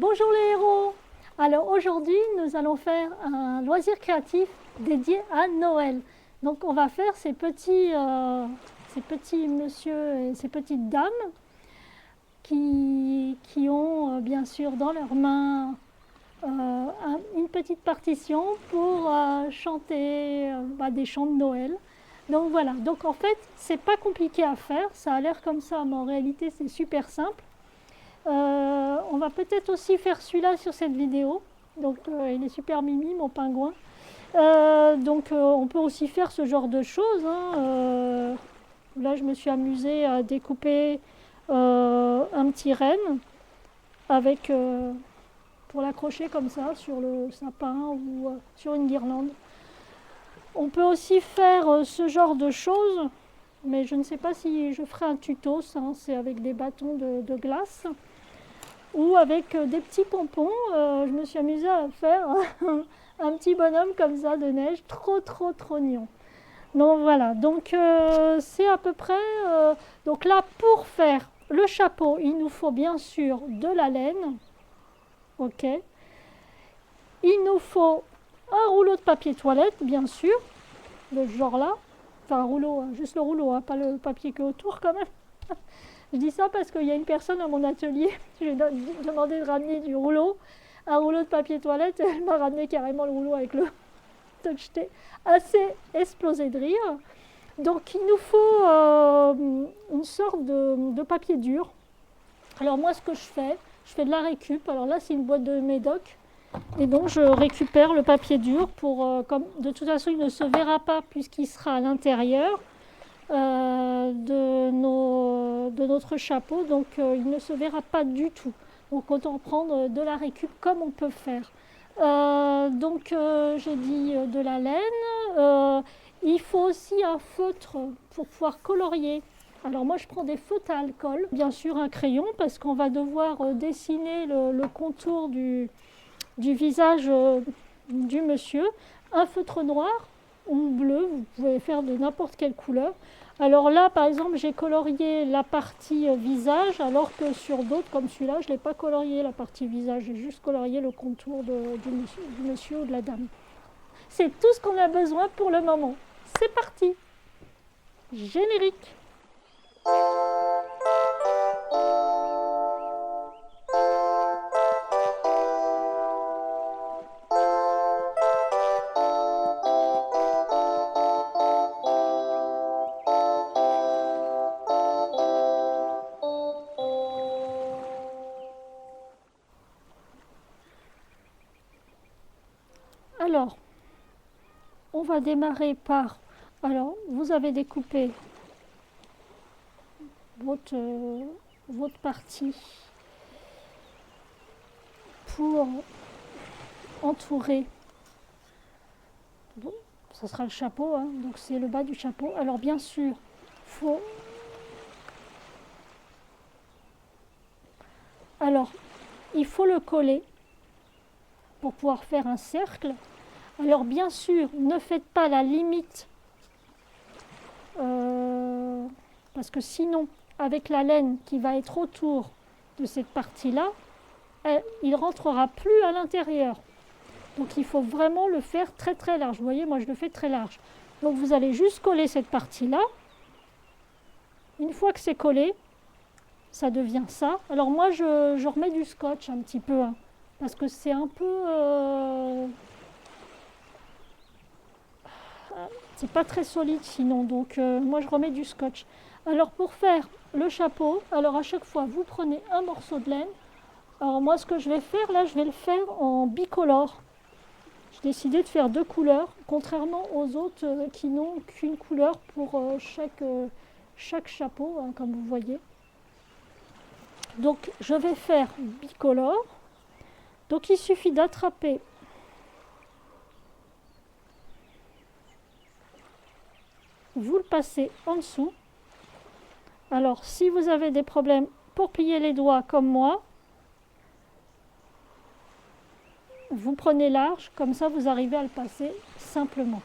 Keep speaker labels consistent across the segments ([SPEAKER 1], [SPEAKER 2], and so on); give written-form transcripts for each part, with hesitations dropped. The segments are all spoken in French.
[SPEAKER 1] Bonjour les héros. Alors aujourd'hui, nous allons faire un loisir créatif dédié à Noël. Donc on va faire ces petits messieurs et ces petites dames qui ont bien sûr dans leurs mains une petite partition pour chanter des chants de Noël. Donc voilà, donc en fait, c'est pas compliqué à faire, ça a l'air comme ça, mais en réalité, c'est super simple. On va peut-être aussi faire celui-là sur cette vidéo. Donc il est super mimi, mon pingouin. On peut aussi faire ce genre de choses, hein. Là, je me suis amusée à découper un petit renne avec, pour l'accrocher comme ça sur le sapin ou sur une guirlande. On peut aussi faire ce genre de choses, mais je ne sais pas si je ferai un tuto, ça, hein, c'est avec des bâtons de glace ou avec des petits pompons. Je me suis amusée à faire un petit bonhomme comme ça de neige, trop mignon. Donc voilà, donc c'est à peu près... donc là, pour faire le chapeau, il nous faut bien sûr de la laine. Ok. Il nous faut un rouleau de papier toilette, bien sûr, de ce genre-là. Enfin, un rouleau, juste le rouleau, hein, pas le papier qui est autour quand même. Je dis ça parce qu'il y a une personne à mon atelier, je lui ai demandé de ramener un rouleau de papier toilette, et elle m'a ramené carrément le rouleau avec le... Donc j'étais assez explosée de rire. Donc il nous faut une sorte de papier dur. Alors moi ce que je fais de la récup. Alors là c'est une boîte de médoc. Et donc je récupère le papier dur pour, comme de toute façon il ne se verra pas puisqu'il sera à l'intérieur. De notre chapeau, donc il ne se verra pas du tout. Donc autant prendre de la récup comme on peut faire. J'ai dit de la laine. Il faut aussi un feutre pour pouvoir colorier. Alors moi je prends des feutres à alcool, bien sûr un crayon parce qu'on va devoir dessiner le contour du visage du monsieur. Un feutre noir ou bleu, vous pouvez faire de n'importe quelle couleur. Alors là, par exemple, j'ai colorié la partie visage, alors que sur d'autres, comme celui-là, je ne l'ai pas colorié la partie visage, j'ai juste colorié le contour du monsieur ou de la dame. C'est tout ce qu'on a besoin pour le moment. C'est parti. Générique. Alors, on va démarrer par... Alors, vous avez découpé votre partie pour entourer. Bon, ça sera le chapeau, hein, donc c'est le bas du chapeau. Alors bien sûr, faut... Alors, il faut le coller pour pouvoir faire un cercle. Alors bien sûr, ne faites pas la limite parce que sinon, avec la laine qui va être autour de cette partie-là, il ne rentrera plus à l'intérieur. Donc il faut vraiment le faire très large. Vous voyez, moi je le fais très large. Donc vous allez juste coller cette partie-là. Une fois que c'est collé, ça devient ça. Alors moi je remets du scotch un petit peu, hein, parce que c'est un peu... c'est pas très solide sinon, donc moi je remets du scotch. Alors pour faire le chapeau, alors à chaque fois vous prenez un morceau de laine. Alors moi ce que je vais faire là, je vais le faire en bicolore. J'ai décidé de faire 2 couleurs, contrairement aux autres qui n'ont qu'une couleur pour chaque chapeau, hein, comme vous voyez. Donc je vais faire bicolore. Donc il suffit d'attraper vous le passez en dessous. Alors si vous avez des problèmes pour plier les doigts comme moi, vous prenez large, comme ça vous arrivez à le passer simplement.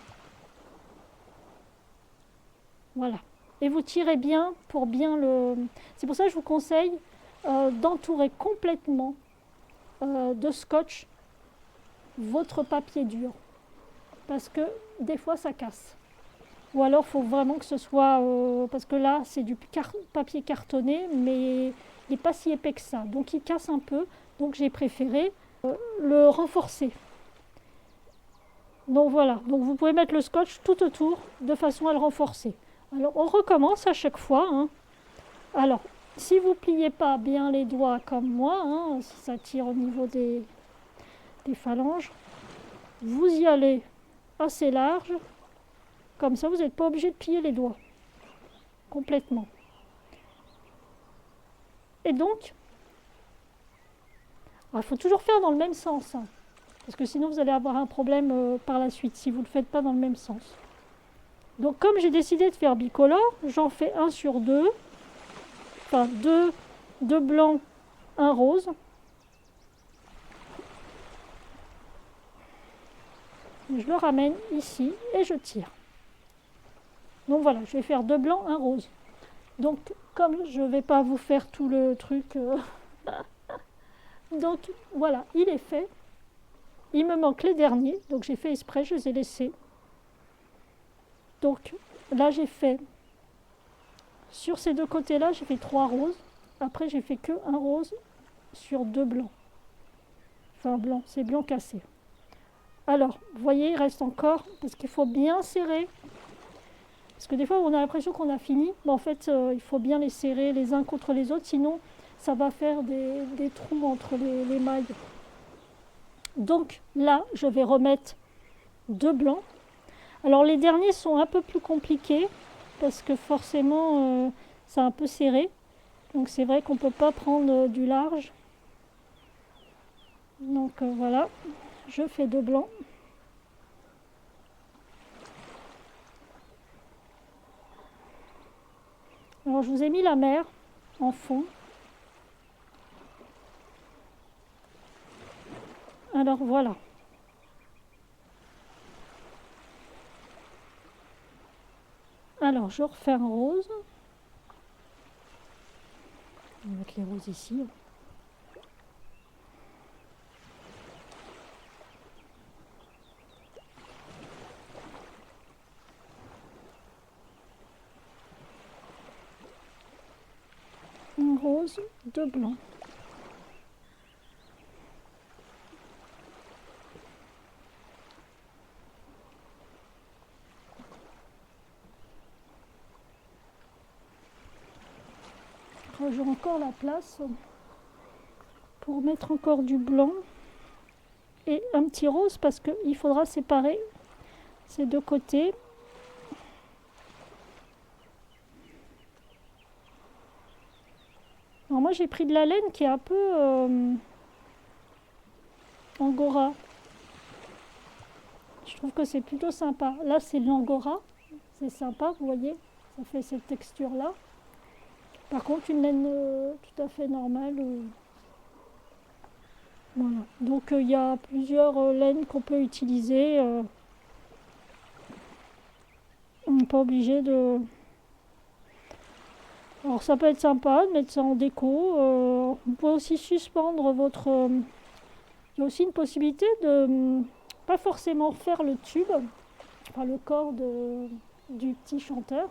[SPEAKER 1] Voilà. Et vous tirez bien pour bien le... C'est pour ça que je vous conseille d'entourer complètement de scotch votre papier dur. Parce que des fois ça casse. Ou alors il faut vraiment que ce soit... parce que là c'est du papier cartonné, mais il n'est pas si épais que ça. Donc il casse un peu. Donc j'ai préféré le renforcer. Donc voilà, donc vous pouvez mettre le scotch tout autour de façon à le renforcer. Alors on recommence à chaque fois, hein. Alors si vous ne pliez pas bien les doigts comme moi, hein, si ça tire au niveau des phalanges, vous y allez assez large, comme ça vous n'êtes pas obligé de plier les doigts complètement. Et donc, il faut toujours faire dans le même sens, hein. Parce que sinon vous allez avoir un problème par la suite si vous ne le faites pas dans le même sens. Donc comme j'ai décidé de faire bicolore, j'en fais un sur deux. Enfin deux blancs, un rose. Je le ramène ici et je tire. Donc voilà, je vais faire deux blancs, un rose. Donc comme je ne vais pas vous faire tout le truc... donc voilà, il est fait. Il me manque les derniers, donc j'ai fait exprès, je les ai laissés. Donc là j'ai fait, sur ces deux côtés-là, j'ai fait 3 roses. Après j'ai fait que un rose sur 2 blancs. Enfin blanc, c'est blanc cassé. Alors, vous voyez, il reste encore, parce qu'il faut bien serrer. Parce que des fois on a l'impression qu'on a fini, mais en fait il faut bien les serrer les uns contre les autres, sinon ça va faire des trous entre les mailles. Donc là, je vais remettre 2 blancs. Alors les derniers sont un peu plus compliqués parce que forcément c'est un peu serré. Donc c'est vrai qu'on ne peut pas prendre du large. Donc voilà, je fais 2 blancs. Alors je vous ai mis la mer en fond. Alors voilà. Alors je refais un rose. On va mettre les roses ici. Un rose, 2 blancs. J'ai encore la place pour mettre encore du blanc et un petit rose parce qu'il faudra séparer ces deux côtés. Alors moi j'ai pris de la laine qui est un peu angora. Je trouve que c'est plutôt sympa. Là c'est l'angora, c'est sympa, vous voyez, ça fait cette texture là. Par contre une laine tout à fait normale. Voilà. Donc il y a plusieurs laines qu'on peut utiliser. On n'est pas obligé de... Alors ça peut être sympa de mettre ça en déco. Vous pouvez aussi suspendre votre... il y a aussi une possibilité de pas forcément faire le tube, enfin le corps du petit chanteur.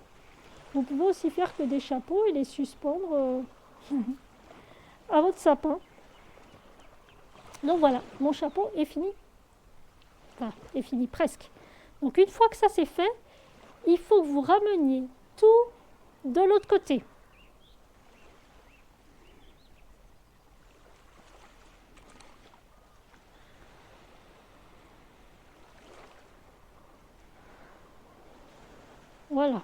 [SPEAKER 1] Vous pouvez aussi faire que des chapeaux et les suspendre à votre sapin. Donc voilà, mon chapeau est fini. Enfin, est fini presque. Donc une fois que ça c'est fait, il faut que vous rameniez tout de l'autre côté. Voilà.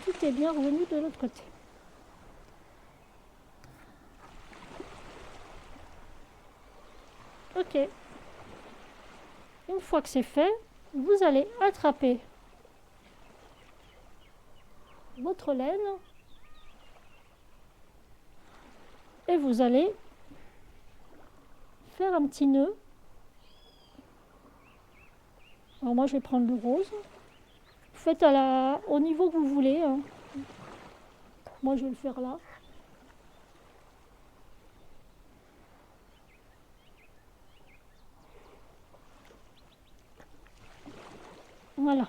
[SPEAKER 1] Tout est bien revenu de l'autre côté. Ok. Une fois que c'est fait, vous allez attraper votre laine et vous allez faire un petit nœud. Alors moi je vais prendre le rose. Vous faites au niveau que vous voulez, hein. Moi je vais le faire là. Voilà.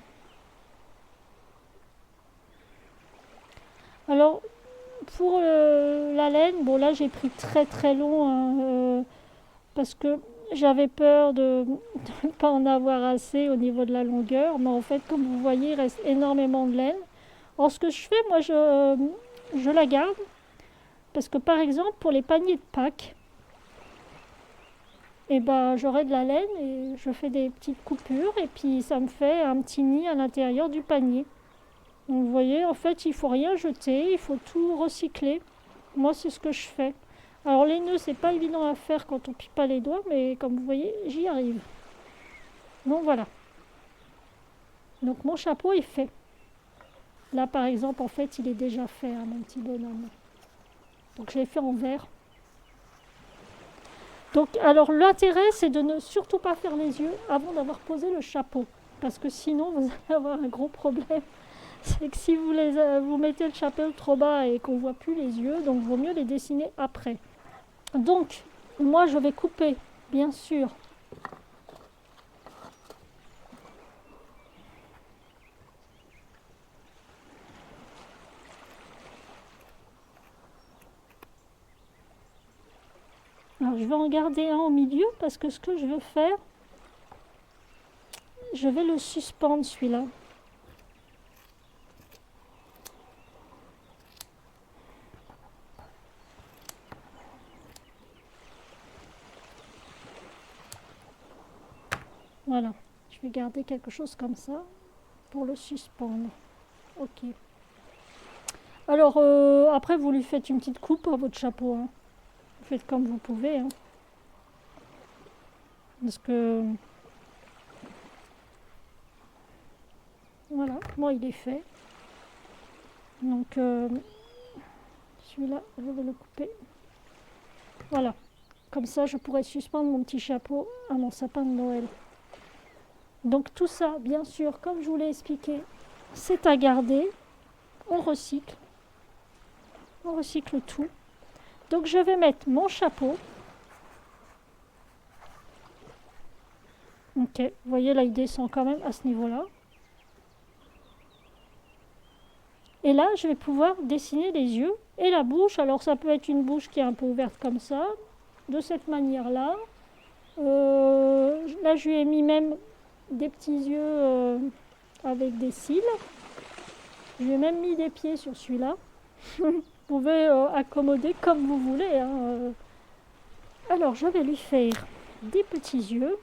[SPEAKER 1] Alors, pour la laine, bon là j'ai pris très très long hein, parce que j'avais peur de ne pas en avoir assez au niveau de la longueur. Mais en fait, comme vous voyez, il reste énormément de laine. Alors ce que je fais, moi je la garde parce que par exemple pour les paniers de Pâques, et ben, j'aurai de la laine et je fais des petites coupures et puis ça me fait un petit nid à l'intérieur du panier. Donc vous voyez, en fait, il faut rien jeter, il faut tout recycler. Moi, c'est ce que je fais. Alors les nœuds, c'est pas évident à faire quand on pique pas les doigts, mais comme vous voyez, j'y arrive. Donc voilà. Donc mon chapeau est fait. Là, par exemple, en fait, il est déjà fait, hein, mon petit bonhomme. Donc je l'ai fait en vert. Donc, alors l'intérêt, c'est de ne surtout pas faire les yeux avant d'avoir posé le chapeau. Parce que sinon, vous allez avoir un gros problème. C'est que si vous mettez le chapeau trop bas et qu'on ne voit plus les yeux, donc il vaut mieux les dessiner après. Donc, moi, je vais couper, bien sûr. Alors, je vais en garder un au milieu parce que ce que je veux faire, je vais le suspendre celui-là. Voilà, je vais garder quelque chose comme ça pour le suspendre. Ok. Alors, après, vous lui faites une petite coupe à votre chapeau. Hein. Vous faites comme vous pouvez. Hein. Parce que, voilà, moi, il est fait. Donc, celui-là, je vais le couper. Voilà. Comme ça, je pourrais suspendre mon petit chapeau à mon sapin de Noël. Donc, tout ça, bien sûr, comme je vous l'ai expliqué, c'est à garder. On recycle. On recycle tout. Donc, je vais mettre mon chapeau. Ok, vous voyez, là, il descend quand même à ce niveau-là. Et là, je vais pouvoir dessiner les yeux et la bouche. Alors, ça peut être une bouche qui est un peu ouverte comme ça, de cette manière-là. Là, je lui ai mis même des petits yeux avec des cils. Je lui ai même mis des pieds sur celui-là. Vous pouvez accommoder comme vous voulez. Hein. Alors, je vais lui faire des petits yeux.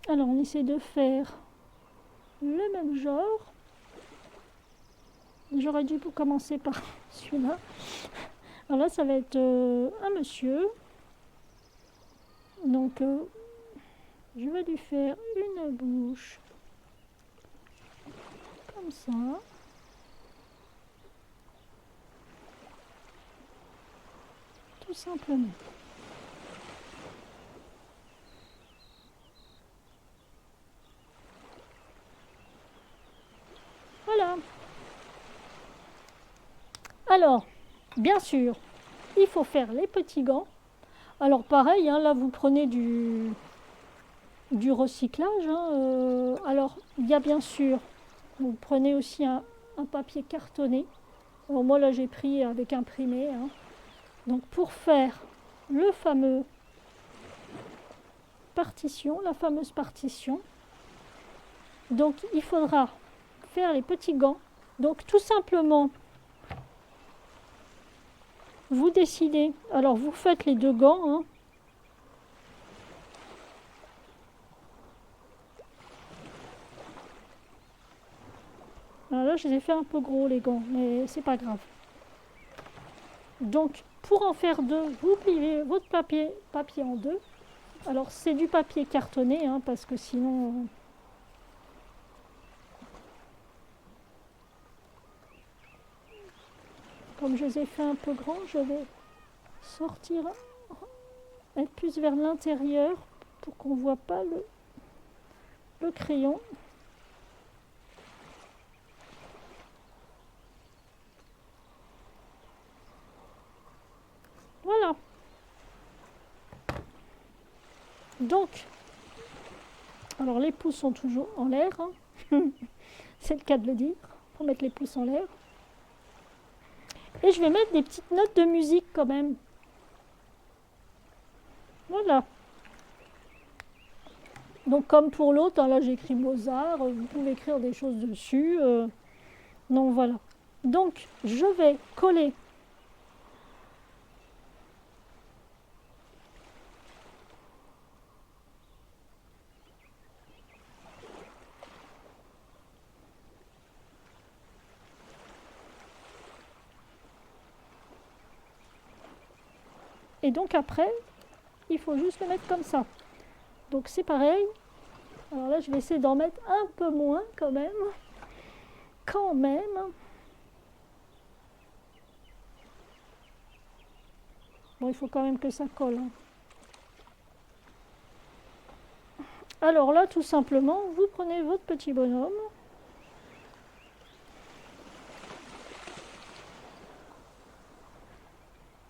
[SPEAKER 1] Alors, on essaie de faire le même genre. J'aurais dû commencer par celui-là. Alors là, ça va être un monsieur. Donc, je vais lui faire une bouche comme ça. Tout simplement. Voilà. Alors, bien sûr, il faut faire les petits gants. Alors pareil, hein, là vous prenez du recyclage. Hein, alors il y a bien sûr, vous prenez aussi un papier cartonné. Alors, moi là j'ai pris avec imprimé. Hein. Donc pour faire le fameux partition, la fameuse partition, donc il faudra faire les petits gants. Donc tout simplement, vous décidez, alors vous faites les deux gants. Hein. Alors là, je les ai fait un peu gros les gants, mais c'est pas grave. Donc, pour en faire deux, vous pliez votre papier en deux. Alors, c'est du papier cartonné, hein, parce que sinon... comme je les ai fait un peu grands, je vais sortir, être plus vers l'intérieur pour qu'on ne voit pas le crayon. Donc, alors les pouces sont toujours en l'air, hein. C'est le cas de le dire, pour mettre les pouces en l'air. Et je vais mettre des petites notes de musique quand même. Voilà. Donc comme pour l'autre, hein, là j'ai écrit Mozart, vous pouvez écrire des choses dessus. Donc voilà. Donc je vais coller et donc après, il faut juste le mettre comme ça. Donc c'est pareil. Alors là je vais essayer d'en mettre un peu moins quand même. Quand même. Bon, il faut quand même que ça colle, hein. Alors là, tout simplement, vous prenez votre petit bonhomme.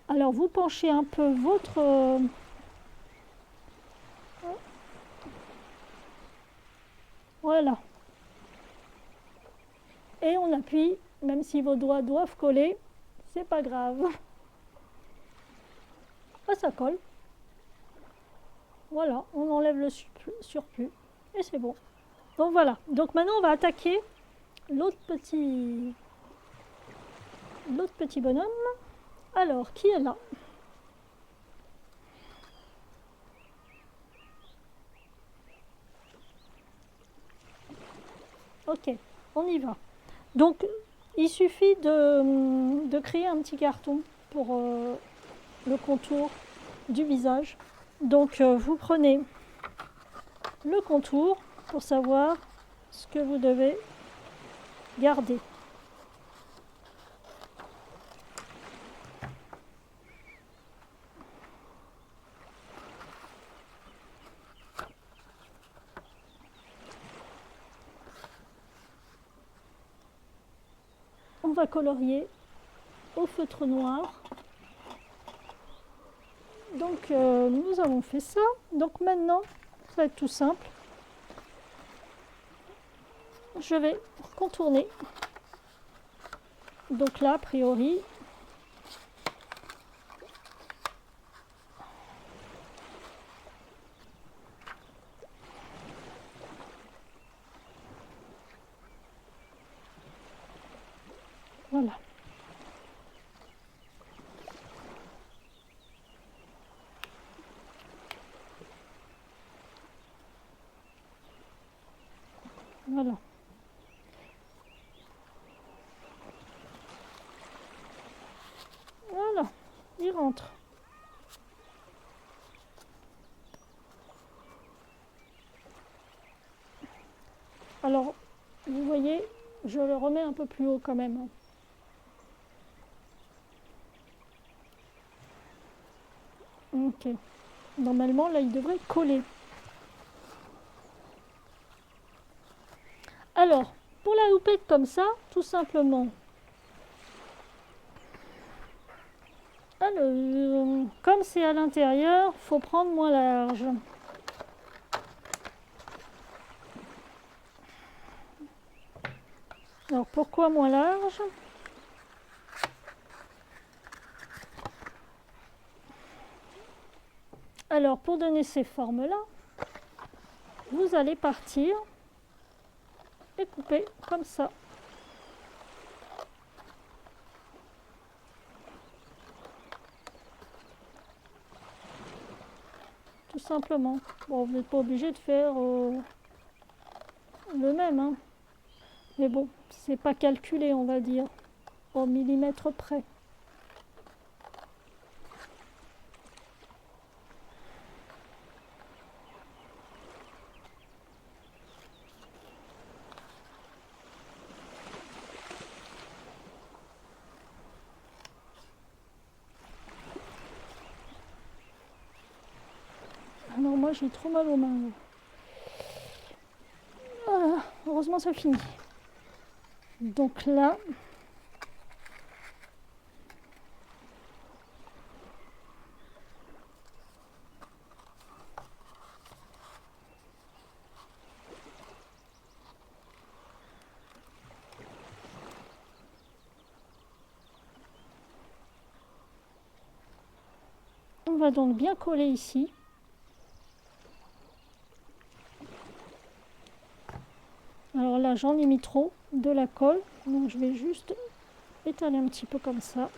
[SPEAKER 1] Alors vous penchez un peu votre... Voilà. Et on appuie, même si vos doigts doivent coller, c'est pas grave. Ah, ça colle. Voilà, on enlève le surplus et c'est bon. Donc voilà, donc maintenant on va attaquer l'autre petit bonhomme. Alors, qui est là? Ok, on y va. Donc, il suffit de créer un petit carton pour le contour du visage. Donc, vous prenez le contour pour savoir ce que vous devez garder. On va colorier au feutre noir. Donc nous avons fait ça. Donc maintenant, ça va être tout simple. Je vais contourner. Donc là, a priori, voilà. Voilà. Voilà, il rentre. Alors, vous voyez, je le remets un peu plus haut quand même. Ok. Normalement, là, il devrait coller. Alors, pour la houppette comme ça, tout simplement. Alors, comme c'est à l'intérieur, faut prendre moins large. Alors, pourquoi moins large? Alors, pour donner ces formes-là, vous allez partir et couper comme ça. Tout simplement. Bon, vous n'êtes pas obligé de faire le même, hein. Mais bon, c'est pas calculé, on va dire, au millimètre près. Alors moi j'ai trop mal aux mains. Ah, heureusement ça finit. Donc là, On va donc bien coller ici. Alors là, j'en ai mis trop de la colle, donc je vais juste étaler un petit peu comme ça.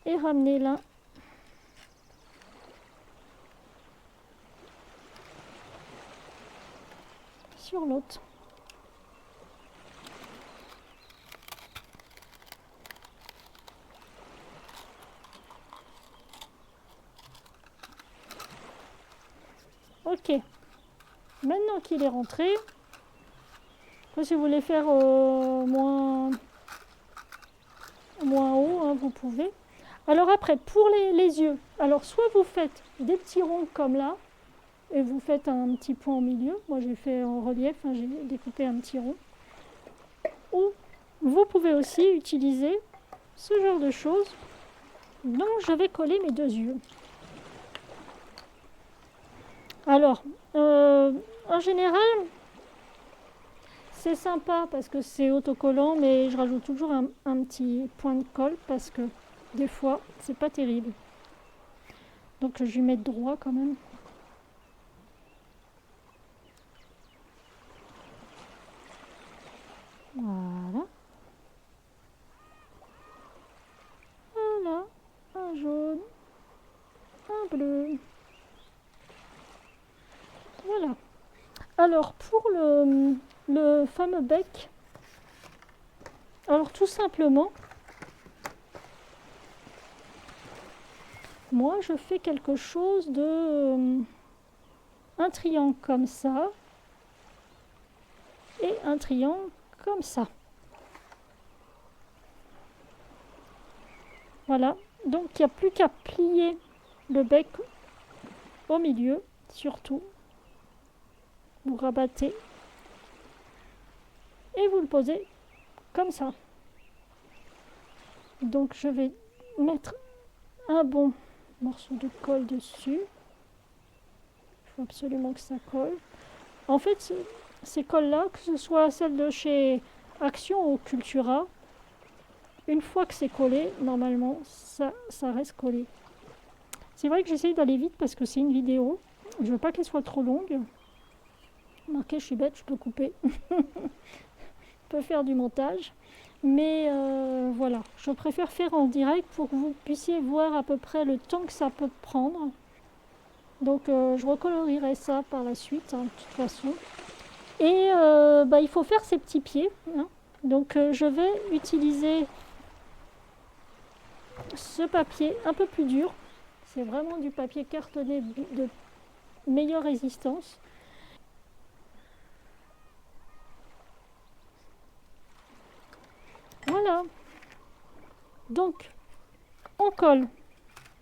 [SPEAKER 1] Et ramener l'un sur l'autre. Ok, maintenant qu'il est rentré, si vous voulez faire moins haut, hein, vous pouvez. Alors après, pour les yeux, alors soit vous faites des petits ronds comme là, et vous faites un petit point au milieu. Moi j'ai fait en relief, hein, j'ai découpé un petit rond. Ou vous pouvez aussi utiliser ce genre de choses. Donc je vais coller mes deux yeux. Alors, en général, c'est sympa parce que c'est autocollant, mais je rajoute toujours un petit point de colle parce que des fois, c'est pas terrible. Donc je vais mettre droit quand même. Voilà. Voilà. Un jaune. Un bleu. Voilà. Alors pour le fameux bec, alors tout simplement, moi je fais quelque chose de un triangle comme ça et un triangle comme ça. Voilà, donc il n'y a plus qu'à plier le bec au milieu, surtout. Vous rabattez et vous le posez comme ça. Donc je vais mettre un bon morceau de colle dessus. Il faut absolument que ça colle. En fait, ces colles-là, que ce soit celle de chez Action ou Cultura, une fois que c'est collé, normalement, ça reste collé. C'est vrai que j'essaye d'aller vite parce que c'est une vidéo. Je veux pas qu'elle soit trop longue. Marqué, je suis bête, je peux couper. Je peux faire du montage. Mais voilà, je préfère faire en direct pour que vous puissiez voir à peu près le temps que ça peut prendre. Donc je recolorierai ça par la suite, hein, de toute façon. Et il faut faire ces petits pieds. Hein. Donc je vais utiliser ce papier un peu plus dur. C'est vraiment du papier cartonné de meilleure résistance. Voilà. Donc, on colle.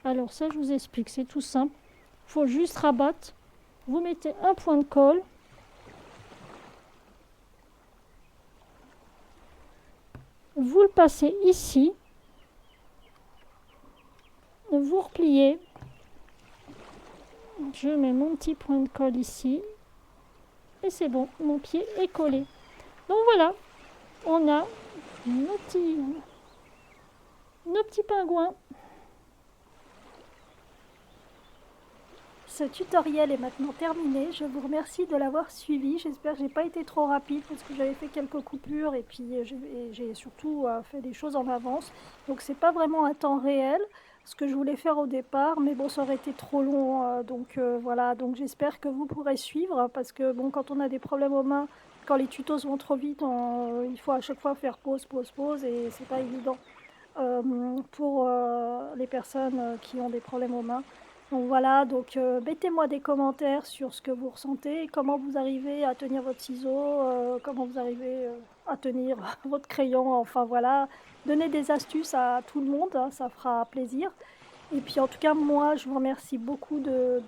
[SPEAKER 1] Alors ça, je vous explique, c'est tout simple. Il faut juste rabattre. Vous mettez un point de colle. Vous le passez ici. Vous repliez. Je mets mon petit point de colle ici. Et c'est bon, mon pied est collé. Donc voilà, on a nos petits pingouins. Ce tutoriel est maintenant terminé. Je vous remercie de l'avoir suivi. J'espère que je n'ai pas été trop rapide parce que j'avais fait quelques coupures et puis j'ai surtout fait des choses en avance. Donc c'est pas vraiment un temps réel, ce que je voulais faire au départ, mais bon, ça aurait été trop long. Voilà, donc j'espère que vous pourrez suivre parce que bon, quand on a des problèmes aux mains, quand les tutos vont trop vite, il faut à chaque fois faire pause, pause, pause et c'est pas évident pour les personnes qui ont des problèmes aux mains. Donc voilà, donc mettez-moi des commentaires sur ce que vous ressentez, comment vous arrivez à tenir votre ciseau, comment vous arrivez à tenir votre crayon, enfin voilà. Donnez des astuces à tout le monde, hein, ça fera plaisir. Et puis en tout cas, moi, je vous remercie beaucoup de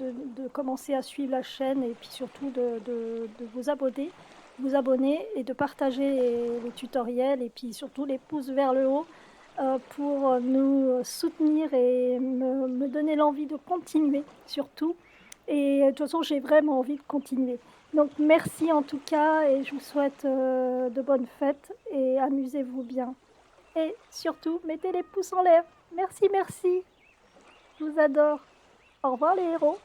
[SPEAKER 1] commencer à suivre la chaîne et puis surtout de vous abonner et de partager les tutoriels et puis surtout les pouces vers le haut. Pour nous soutenir et me donner l'envie de continuer surtout. Et de toute façon, j'ai vraiment envie de continuer. Donc merci en tout cas et je vous souhaite de bonnes fêtes et amusez-vous bien. Et surtout, mettez les pouces en l'air. Merci, merci. Je vous adore. Au revoir les héros.